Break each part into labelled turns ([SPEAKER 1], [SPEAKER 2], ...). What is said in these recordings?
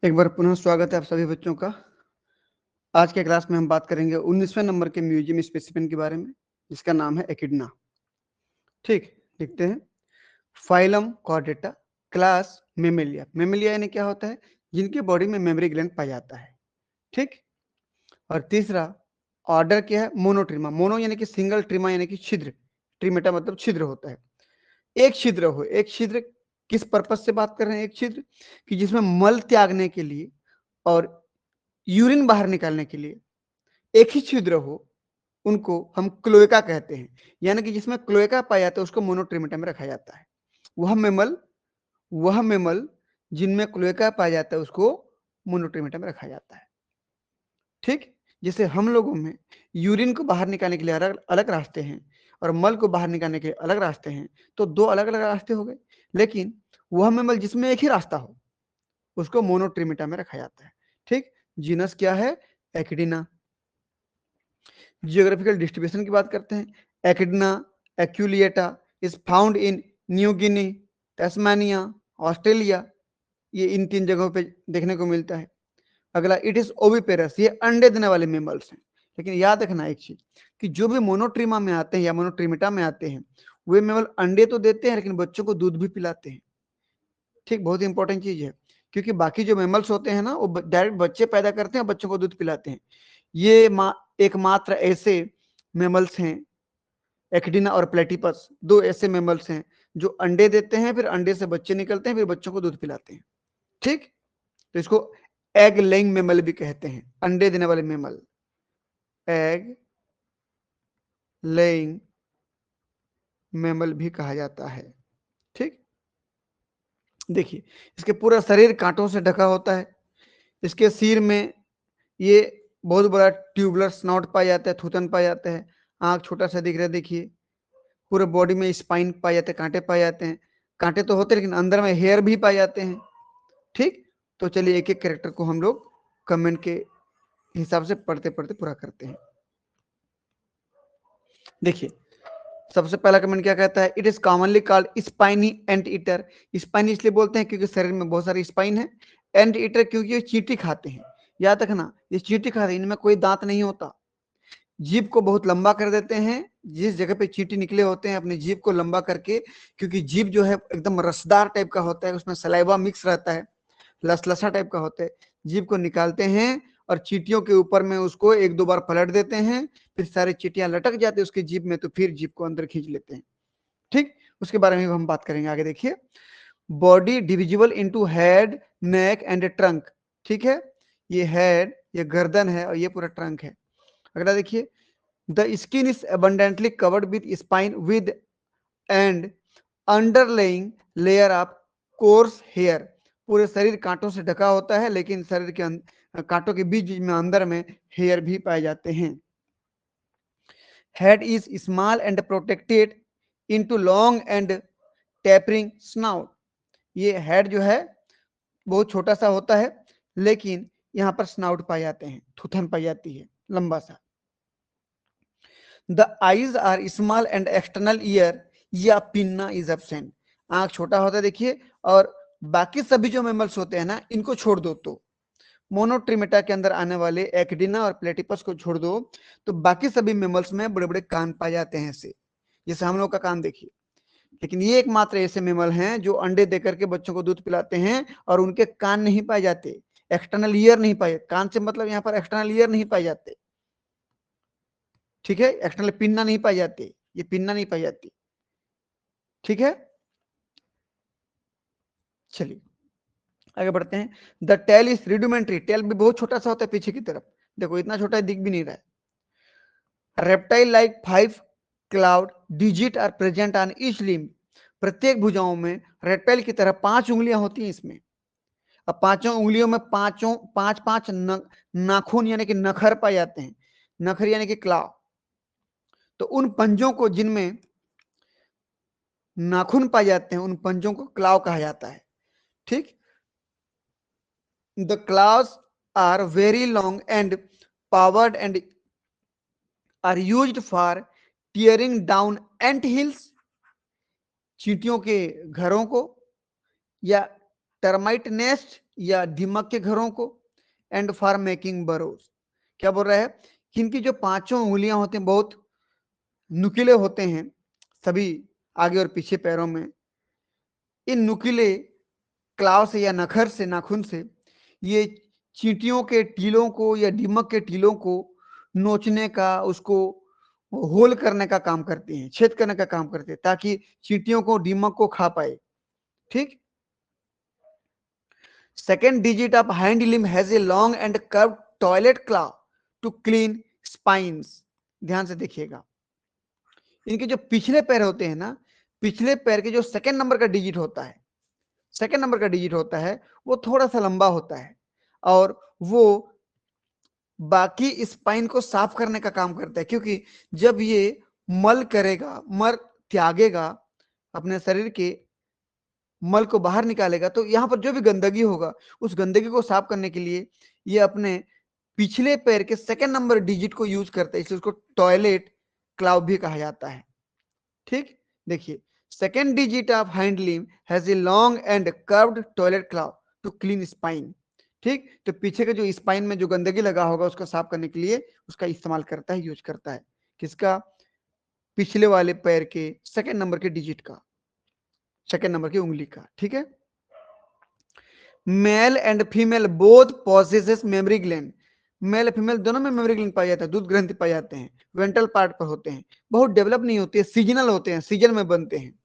[SPEAKER 1] एक बार पुनः स्वागत है आप सभी बच्चों का। आज के क्लास में हम बात करेंगे 19वें नंबर के म्यूजियम स्पेसिमेन के बारे में, जिसका नाम है एकिडना। ठीक, लिखते हैं। Phylum Chordata, class Mammalia. Mammalia यानी क्या होता है? जिनके बॉडी में मेमोरी ग्लैंड पाया जाता है। ठीक। और तीसरा ऑर्डर क्या है? मोनोट्रीमा। मोनो यानी कि सिंगल, ट्रीमा यानी कि छिद्र। ट्रीमेटा मतलब छिद्र होता है, एक छिद्र हो। एक छिद्र किस पर्पज से बात कर रहे हैं? एक छिद्र कि जिसमें मल त्यागने के लिए और यूरिन बाहर निकालने के लिए एक ही छिद्र हो, उनको हम क्लोएका कहते हैं। यानी कि जिसमें क्लोएका पाया जाता है उसको मोनोट्रीमेटा में रखा जाता है। वह मेमल जिनमें क्लोएका पाया जाता है उसको मोनोट्रीमेटा में रखा जाता है। ठीक। जैसे हम लोगों में यूरिन को बाहर निकालने के लिए अलग अलग रास्ते हैं और मल को बाहर निकालने के लिए अलग रास्ते हैं, तो दो अलग अलग रास्ते हो गए। लेकिन वह मेमल जिसमें एक ही रास्ता हो उसको मोनोट्रीमेटा में रखा जाता है। ठीक। जीनस क्या है? एकिडना। जियोग्राफिकल डिस्ट्रीब्यूशन की बात करते हैं। Echidna aculeata is found in New Guinea, Tasmania, Australia. ये इन 3 जगहों पे देखने को मिलता है। अगला, इट इज ओविपेरस। ये अंडे देने वाले मेमल्स हैं। लेकिन याद रखना एक चीज कि जो भी मोनोट्रीमा में आते हैं या मोनोट्रीमेटा में आते हैं, वे मेमल अंडे तो देते हैं लेकिन बच्चों को दूध भी पिलाते हैं। ठीक, बहुत इंपॉर्टेंट चीज है, क्योंकि बाकी जो मेमल्स होते हैं ना, वो डायरेक्ट बच्चे पैदा करते हैं और बच्चों को दूध पिलाते हैं। ये एकमात्र ऐसे मेमल्स हैं, एकिडना और प्लेटिपस, दो ऐसे मेमल्स हैं जो अंडे देते हैं, फिर अंडे से बच्चे निकलते हैं, फिर बच्चों को दूध पिलाते हैं। ठीक। तो इसको एग लेइंग मेमल भी कहते हैं, अंडे देने वाले मेमल, एग लेइंग मेमल भी कहा जाता है। ठीक। देखिए, इसके पूरा शरीर कांटों से ढका होता है। इसके सिर में ये बहुत बड़ा ट्यूबुलर स्नॉट पाया जाता है, थूथन पाया जाता है। आंख छोटा सा दिख रहा है, देखिए। पूरे बॉडी में स्पाइन पाए जाते हैं, कांटे पाए जाते हैं। कांटे तो होते हैं लेकिन अंदर में हेयर भी पाए जाते हैं। ठीक। तो चलिए एक एक कैरेक्टर को हम लोग कमेंट के हिसाब से पढ़ते पढ़ते पूरा करते हैं। देखिए, सबसे पहला कमेंट क्या कहता है? It is commonly called spiny ant eater. Spine इसलिए बोलते हैं क्योंकि शरीर में बहुत सारी स्पाइन है। एंट ईटर क्योंकि ये चींटी खाते हैं। याद रखना, ये चींटी खाते हैं, इनमें कोई दांत नहीं होता। जीभ को बहुत लंबा कर देते हैं। जिस जगह पे चींटी निकले होते हैं, अपनी जीभ को लंबा करके, क्योंकि जीभ जो है एकदम रसदार टाइप का होता है, उसमें सलाइवा मिक्स रहता है, लसलसा टाइप का होता है। जीभ को निकालते हैं और चींटियों के ऊपर में उसको एक दो बार पलट देते हैं, फिर सारी चींटियां लटक जाती है उसकी जीभ में, तो फिर जीभ को अंदर खींच लेते हैं। ठीक। उसके बारे में हम बात करेंगे आगे। देखिए, body divisible into head, neck and trunk. ठीक है, ये हेड, ये गर्दन है और ये पूरा ट्रंक है। अगला देखिए, the skin is abundantly covered with spine with and underlying layer of coarse hair। पूरे शरीर कांटों से ढका होता है, लेकिन शरीर के कांटों के बीच बीच में अंदर में हेयर भी पाए जाते हैं। Head is small and protected into long and tapering snout. ये हेड जो है बहुत छोटा सा होता है, लेकिन यहाँ पर स्नाउट पाए जाते हैं, थूथन पाई जाती है लंबा सा। The eyes are small and external ear या पिन्ना इज एब्सेंट। आंख छोटा होता है, देखिए। और बाकी सभी जो मेमल्स होते हैं ना, इनको छोड़ दो तो, मोनोट्रिमेटा के अंदर आने वाले एकिडना और प्लेटिपस को छोड़ दो, तो बाकी सभी मेमल्स में बड़े बड़े कान पाए जाते हैं ऐसे, जैसे हम लोग का कान देखिए। लेकिन ये एकमात्र ऐसे मेमल हैं जो अंडे देकर के बच्चों को दूध पिलाते हैं और उनके कान नहीं पाए जाते, एक्सटर्नल ईयर नहीं पाए। कान से मतलब यहाँ पर एक्सटर्नल ईयर नहीं पाए जाते। ठीक है, एक्सटर्नल पिन्ना नहीं पाई जाती, ये पिन्ना नहीं पाई जाती। ठीक है, चलिए आगे बढ़ते हैं। The tail is rudimentary. Tail भी बहुत छोटा सा होता है पीछे की तरफ, देखो इतना छोटा है, दिख भी नहीं रहा है। Reptile like 5 clawed digit are present on each limb. प्रत्येक भुजाओं में रेप्टाइल की तरह 5 उंगलियां होती हैं इसमें। अब पांचों उंगलियों में पांच पांच नाखून यानी कि नखर पाए जाते हैं। नखर यानी कि क्लाव। तो उन पंजों को, जिनमें नाखून पाए जाते हैं, उन पंजों को क्लाव कहा जाता है। ठीक। The claws are very long and powered and are used for tearing down ant hills, चींटियों के घरों को या टर्माइट नेस्ट या दीमक के घरों को, एंड फॉर मेकिंग बरोज। क्या बोल रहा है कि इनकी जो पांचों उंगलियां होती हैं बहुत नुकीले होते हैं, सभी आगे और पीछे पैरों में। इन नुकीले क्लाव से या नखर से, नाखून से ये चींटियों के टीलों को या दीमक के टीलों को नोचने का, उसको होल करने का काम करते हैं, छेद करने का काम करते हैं, ताकि चींटियों को, दीमक को खा पाए। ठीक। Second digit of hind limb has a long and curve toilet claw to clean spines. ध्यान से देखिएगा, इनके जो पिछले पैर होते हैं ना, पिछले पैर के जो सेकेंड नंबर का डिजिट होता है, सेकेंड नंबर का डिजिट होता है, वो थोड़ा सा लंबा होता है और वो बाकी स्पाइन को साफ करने का काम करता है। क्योंकि जब ये मल करेगा, मल त्यागेगा, अपने शरीर के मल को बाहर निकालेगा, तो यहाँ पर जो भी गंदगी होगा उस गंदगी को साफ करने के लिए ये अपने पिछले पैर के सेकेंड नंबर डिजिट को यूज करता है, इसलिए उसको टॉयलेट क्लाव भी कहा जाता है। ठीक। देखिए, second digit of hind limb has a long and curved toilet claw to clean spine. ठीक। तो पीछे के जो स्पाइन में जो गंदगी लगा होगा उसको साफ करने के लिए उसका इस्तेमाल करता है, यूज करता है। किसका? पिछले वाले पैर के सेकेंड नंबर के डिजिट का, सेकेंड नंबर की उंगली का। ठीक है। Male and female both possesses memory gland. Male female दोनों में मेमोरी ग्लैंड पाए जाते हैं, दूध ग्रंथि पाए जाते हैं, वेंट्रल पार्ट पर होते हैं, बहुत डेवलप नहीं होती है, सीजनल होते हैं, सीजन में बनते हैं।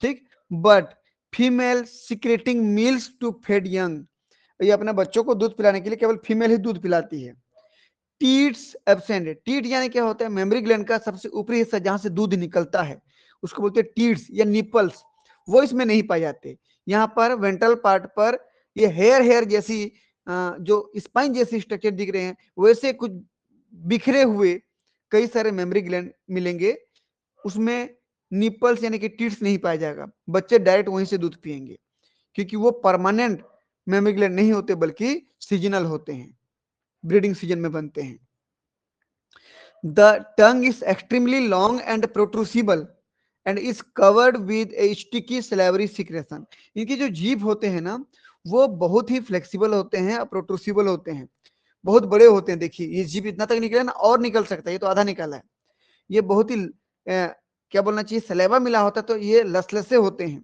[SPEAKER 1] ठीक। But female secreting milk to fed young, ये अपने बच्चों को दूध पिलाने के लिए केवल फीमेल ही दूध पिलाती है। Tits absent. टीट यानी क्या होता है? मेमोरी ग्लैंड का सबसे ऊपरी हिस्सा जहां से दूध निकलता है उसको बोलते हैं टीट्स या निपल्स, वो इसमें नहीं पाए जाते। यहाँ पर वेंट्रल पार्ट पर ये हेयर हेयर जैसी जो स्पाइन जैसी स्ट्रक्चर दिख रहे हैं, वैसे कुछ बिखरे हुए कई सारे मेमोरी ग्लैंड मिलेंगे, उसमें निपल्स यानी कि टीट्स नहीं पाया जाएगा। बच्चे डायरेक्ट वहीं से दूध पिएंगे, क्योंकि वो परमानेंट मेमोरी ग्लैंड नहीं होते बल्कि सीजनल होते हैं, ब्रीडिंग सीजन में बनते हैं। The tongue is extremely long and protrusible and is covered with a sticky salivary secretion. इनकी जो जीभ होते हैं ना, वो बहुत ही फ्लेक्सिबल होते हैं और प्रोट्रूसिबल होते हैं, बहुत बड़े होते हैं। देखिए, ये जीभ इतना तक निकले ना, और निकल सकता है, ये तो आधा निकला है। ये बहुत ही क्या बोलना चाहिए, सलेवा मिला होता है, तो ये लसलसे होते हैं।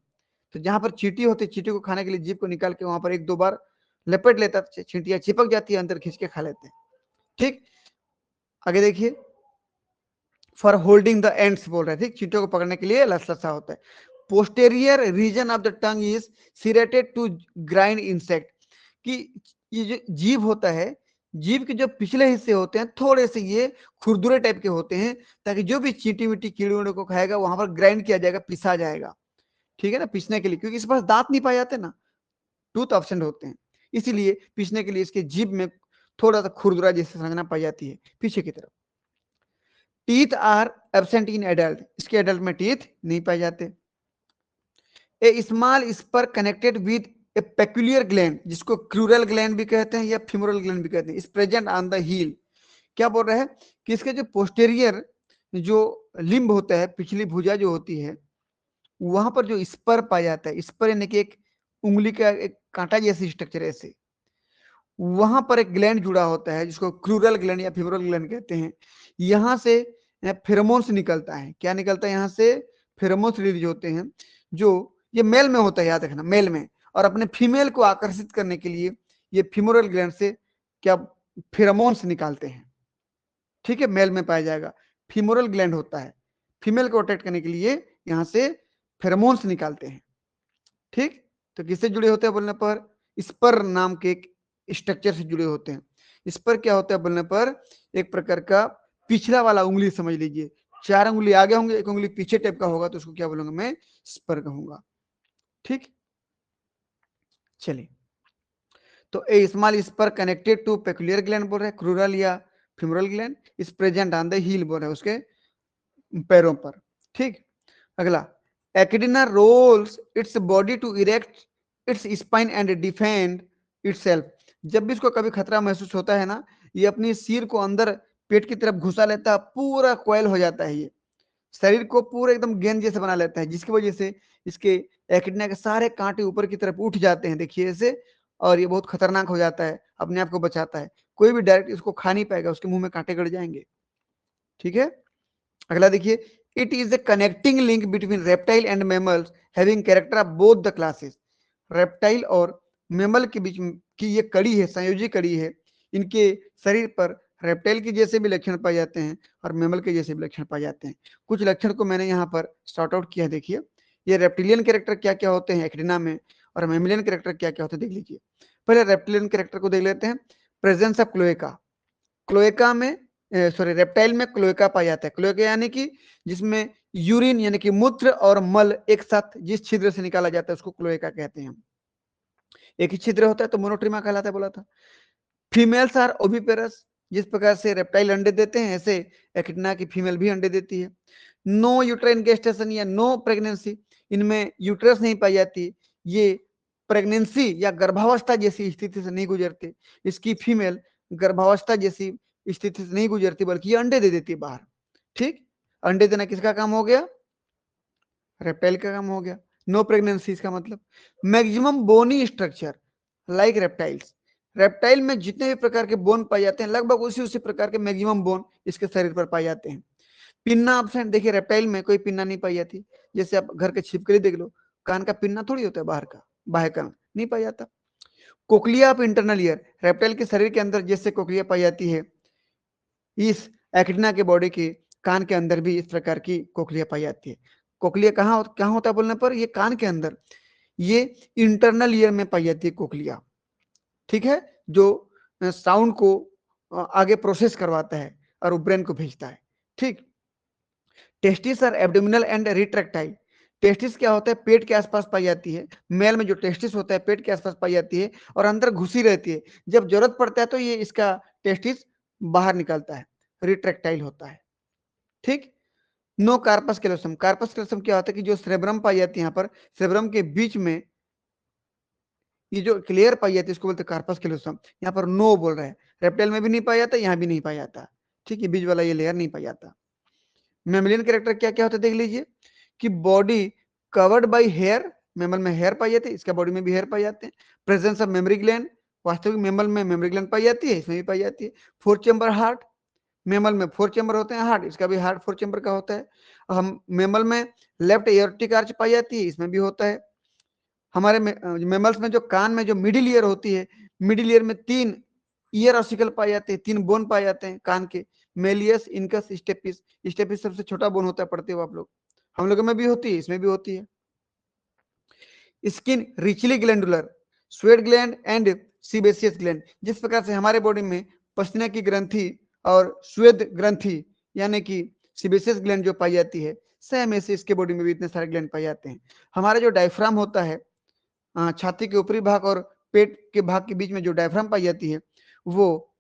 [SPEAKER 1] तो जहां पर चींटी होती है, चींटी को खाने के लिए जीभ को निकाल के वहां पर एक दो बार लपेट लेता है, चींटियां चिपक जाती है, अंदर खींच के खा लेते हैं। ठीक। आगे देखिए, फॉर होल्डिंग द एंड्स बोल रहे थे, चींटियों को पकड़ने के लिए लसलसा होता है। Posterior region of the tongue is serrated to grind insect, कि ये जो जीभ होता है, जीभ के जो पिछले हिस्से होते हैं थोड़े से ये खुरदुरे टाइप के होते हैं, ताकि जो भी चींटी मिट्टी कीड़े उड़े को खाएगा वहां पर ग्राइंड किया जाएगा, पिसा जाएगा। ठीक है ना, पीसने के लिए, क्योंकि इस पास दांत नहीं पाए जाते ना, टूथ एब्सेंट होते हैं, इसीलिए पीसने के लिए इसके जीभ में थोड़ा सा खुरदुरा जैसी संरचना पाई जाती है पीछे की तरफ। Teeth are absent in adult, इसके एडल्ट में टीथ नहीं पाए जाते। A small spur connected with a peculiar gland, जिसको क्रूरल ग्लैंड भी कहते हैं या फिमोरल ग्लैंड भी कहते हैं, is present on the heel. क्या बोल रहे हैं कि इसके जो पोस्टेरियर जो लिम्ब होता है, पिछली भुजा जो होती है, वहां पर जो स्पर पाया जाता है, स्पर यानी कि एक उंगली का एक कांटा जैसी स्ट्रक्चर ऐसे, वहां पर एक ग्लैंड जुड़ा होता है जिसको क्रूरल ग्लैंड या फिमोरल ग्लैंड कहते हैं। यहाँ से फेरोमोन्स निकलता है। क्या निकलता है? यहाँ से फेरोमोन्स रिलीज होते हैं, जो ये मेल में होता है, याद रखना, मेल में। और अपने फीमेल को आकर्षित करने के लिए ये फिमोरल ग्लैंड से क्या फेरोमोन्स निकालते हैं। ठीक है, मेल में पाया जाएगा, फीमोरल ग्लैंड होता है, फीमेल को अट्रैक्ट करने के लिए यहाँ से फेरोमोन्स निकालते हैं। ठीक। तो किससे जुड़े होते हैं बोलने पर? स्पर नाम के एक स्ट्रक्चर से जुड़े होते हैं। स्पर क्या होता है बोलने पर? एक प्रकार का पिछला वाला उंगली समझ लीजिए, 4 उंगली आगे होंगे, 1 उंगली पीछे टाइप का होगा, तो उसको क्या बोलूंगा मैं? स्पर कहूंगा। ठीक। चलिए, तो a small spur connected to peculiar gland बोल रहे हैं, क्रूरल या femoral gland, is present on the heel बोल रहे हैं, उसके पैरों पर। ठीक। अगला, echidna rolls its body to erect its spine and defend itself. जब भी इसको कभी खतरा महसूस होता है ना, ये अपनी सिर को अंदर पेट की तरफ घुसा लेता है, पूरा कॉइल हो जाता है ये, शरीर को पूरा एकदम गेंद जैसे बना लेता है, जिसकी वजह से इसके एकिडना के सारे कांटे ऊपर की तरफ उठ जाते हैं, देखिए ऐसे, और ये बहुत खतरनाक हो जाता है, अपने आप को बचाता है। कोई भी डायरेक्ट इसको खा नहीं पाएगा, उसके मुंह में कांटे गड़ जाएंगे। ठीक है, अगला देखिए, it is a connecting link between reptile and mammals having character of both the classes. Reptile और मैमल के बीच की ये कड़ी है, संयोजी कड़ी है। इनके शरीर पर रेप्टाइल के जैसे भी लक्षण पाए जाते हैं और मैमल के जैसे भी लक्षण पाए जाते हैं। कुछ लक्षण को मैंने यहाँ पर सॉर्ट आउट किया, देखिए ये रेप्टिलियन कैरेक्टर क्या क्या होते हैं एकिडना में, और मैमलियन कैरेक्टर क्या क्या होते हैं देख लीजिए। पहले रेप्टिलियन कैरेक्टर को देख लेते हैं। Presence of cloaca. क्लोएका में, सॉरी, रेप्टाइल में क्लोएका पाया जाता है। क्लोएका यानी कि जिसमें यूरिन यानी कि मूत्र और मल एक साथ जिस छिद्र से निकाला जाता है उसको क्लोएका कहते हैं। एक ही छिद्र होता है तो मोनोट्रीमा कहलाता है, बोला था। Females are oviparous. जिस प्रकार से रेप्टाइल अंडे देते हैं, ऐसे एकिडना की फीमेल भी अंडे देती है। नो यूट्राइन गेस्टेशन या नो प्रेगनेंसी, इनमें यूट्रस नहीं पाई जाती। ये प्रेगनेंसी या गर्भावस्था जैसी स्थिति से नहीं गुजरती। इसकी फीमेल गर्भावस्था जैसी स्थिति से नहीं गुजरती, बल्कि ये अंडे दे देती है बाहर। ठीक, अंडे देना किसका काम हो गया? रेप्टाइल का काम हो गया। नो प्रेगनेंसी इसका मतलब। Maximum bony structure like reptiles. Reptile में जितने भी प्रकार के बोन पाए जाते हैं, लगभग उसी उसी प्रकार के मैक्सिमम बोन इसके शरीर पर पाए जाते हैं। पिन्ना एब्सेंट, देखिए रेप्टाइल में कोई पिन्ना नहीं पाई जाती। जैसे आप घर के छिपकली देख लो, कान का पिन्ना थोड़ी होता है, बाहर का बाह्य कान नहीं पाया जाता। Cochlea of internal ear, reptile के शरीर के अंदर जैसे कोक्लिया पाई जाती है, इस एकिडना के बॉडी के कान के अंदर भी इस प्रकार की कोक्लिया पाई जाती है। कोक्लिया कहाँ होता है बोलने पर? ये कान के अंदर, ये इंटरनल ईयर में पाई जाती है कोक्लिया। ठीक है, जो साउंड को आगे प्रोसेस करवाता है और वो ब्रेन को भेजता है। ठीक, testis are abdominal and retractile. Testis क्या होता है? पेट के आसपास पाई जाती है। मेल में जो टेस्टिस होता है पेट के आसपास पाई जाती है और अंदर घुसी रहती है। जब जरूरत पड़ता है तो ये इसका टेस्टिस बाहर निकलता है, रिट्रैक्टाइल होता है। ठीक, no corpus callosum. Corpus callosum क्या होता है कि जो सेरेब्रम पाई जाती है, यहाँ पर सेरेब्रम के बीच में ये जो क्लियर पाई जाती है इसको बोलते हैं कार्पस कैलोसम। यहाँ पर नो बोल रहा है, रेप्टाइल में भी नहीं पाया जाता, यहाँ भी नहीं पाया जाता। ठीक है, बीच वाला ये लेयर नहीं पाया जाता। मेमलियन कैरेक्टर क्या क्या होता है देख लीजिए, कि body covered by hair. Mammal में हेयर पाई जाती है, इसका बॉडी में भी हेयर पाई जाते हैं। प्रेजेंस ऑफ मेमोरी ग्लैंड, वास्तविक मेमल में मेमोरी ग्लैंड पाई जाती है, इसमें भी पाई जाती है। 4 चैम्बर हार्ट, मेमल में 4 चैम्बर होते हैं हार्ट, इसका भी हार्ट 4 चैम्बर का होता है। हम मेमल में लेफ्ट एयोर्टिक आर्च पाई जाती है, इसमें भी होता है। हमारे मेमल्स में जो कान में जो मिडिल ईयर होती है, मिडिल ईयर में 3 ईयर ऑसिकल पाए जाते हैं, 3 बोन पाए जाते हैं कान के। Méliès, incus, stapes. स्टेपिस सबसे छोटा बोन होता है, पढ़ते हो आप लोग, हम लोगों में भी होती है, इसमें भी होती है। Skin richly glandular, sweat gland and sebaceous gland. जिस प्रकार से हमारे बॉडी में पसीना की ग्रंथि और श्वेत ग्रंथि यानी कि सीबेसियस ग्लैंड जो पाई जाती है, सेम ऐसे इसके बॉडी में भी इतने सारे ग्लैंड पाए जाते हैं। हमारा जो डायफ्राम होता है, छाती के ऊपरी भाग और पेट के भाग के बीच में जो डायफ्राम पाई जाती है, वो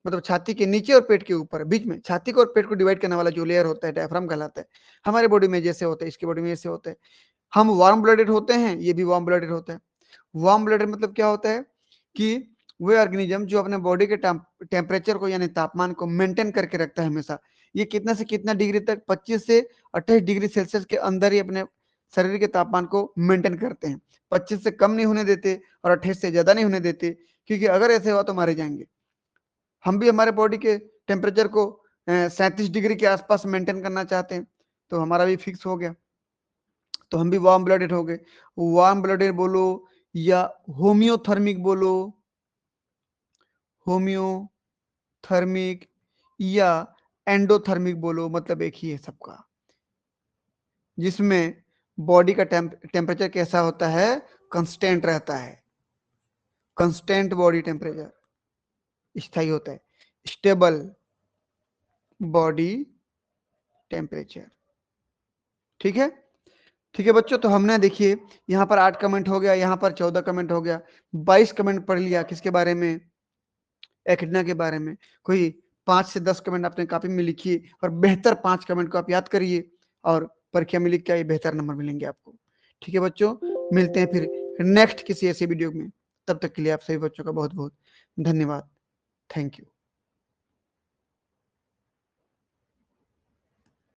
[SPEAKER 1] मतलब छाती के नीचे और पेट के ऊपर बीच में छाती को और पेट को डिवाइड करने वाला जो लेयर होता है डायफ्राम कहलाता है। हमारे बॉडी में जैसे होता है, इसकी बॉडी में ऐसे होता है। हम वार्म ब्लडेड होते हैं, ये भी वार्म ब्लडेड होता है। वार्म ब्लडेड मतलब क्या होता है कि वे ऑर्गेनिज्म जो अपने बॉडी के टेम्परेचर को यानी तापमान को मेंटेन करके रखता है हमेशा। ये कितना से कितना डिग्री तक? 25 से 28 डिग्री सेल्सियस के अंदर ही अपने शरीर के तापमान को मेंटेन करते हैं। 25 से कम नहीं होने देते और 28 से ज्यादा नहीं होने देते, क्योंकि अगर ऐसे हुआ तो मारे जाएंगे। हम भी हमारे बॉडी के टेम्परेचर को 37 डिग्री के आसपास मेंटेन करना चाहते हैं, तो हमारा भी फिक्स हो गया, तो हम भी वार्म ब्लडेड हो गए। वार्म ब्लडेड बोलो या होम्योथर्मिक बोलो, होम्योथर्मिक या एंडोथर्मिक बोलो, मतलब एक ही है सबका। जिसमें बॉडी का टेम्परेचर कैसा होता है? कांस्टेंट रहता है। कांस्टेंट बॉडी टेम्परेचर, स्थायी होता है, स्टेबल बॉडी टेम्परेचर। ठीक है, ठीक है बच्चों, तो हमने देखिए यहाँ पर 8 कमेंट हो गया, यहाँ पर 14 कमेंट हो गया, 22 कमेंट पढ़ लिया। किसके बारे में? एकिडना के बारे में। कोई 5 से 10 कमेंट अपने कॉपी में लिखिए और बेहतर 5 कमेंट को आप याद करिए और परीक्षा में लिख के आइए, बेहतर नंबर मिलेंगे आपको। ठीक है बच्चों, मिलते हैं फिर नेक्स्ट किसी ऐसे वीडियो में। तब तक के लिए आप सभी बच्चों का बहुत बहुत धन्यवाद। Thank you.